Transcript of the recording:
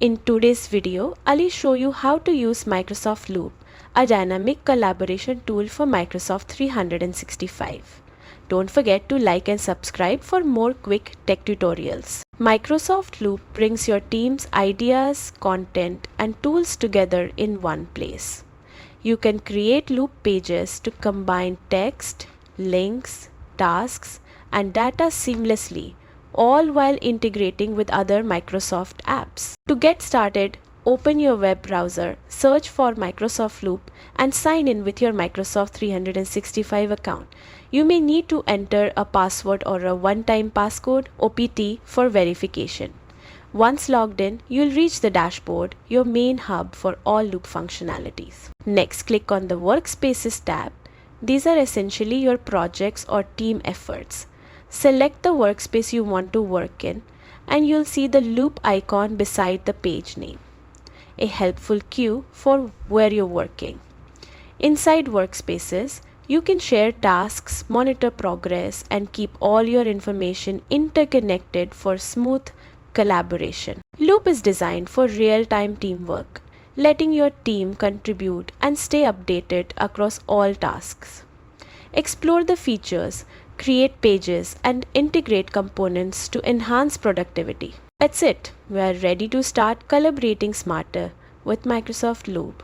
In today's video, I'll show you how to use Microsoft Loop, a dynamic collaboration tool for Microsoft 365. Don't forget to like and subscribe for more quick tech tutorials. Microsoft Loop brings your team's ideas, content, and tools together in one place. You can create loop pages to combine text, links, tasks, and data seamlessly, all while integrating with other Microsoft apps. To get started, open your web browser, search for Microsoft Loop, and sign in with your Microsoft 365 account. You may need to enter a password or a one-time passcode (OPT) for verification. Once logged in, you'll reach the dashboard, your main hub for all Loop functionalities. Next, click on the Workspaces tab. These are essentially your projects or team efforts. Select the workspace you want to work in, and you'll see the loop icon beside the page name, a helpful cue for where you're working. Inside workspaces, you can share tasks, monitor progress, and keep all your information interconnected for smooth collaboration. Loop is designed for real-time teamwork, letting your team contribute and stay updated across all tasks. Explore the features, create pages, and integrate components to enhance productivity. That's it. We are ready to start collaborating smarter with Microsoft Loop.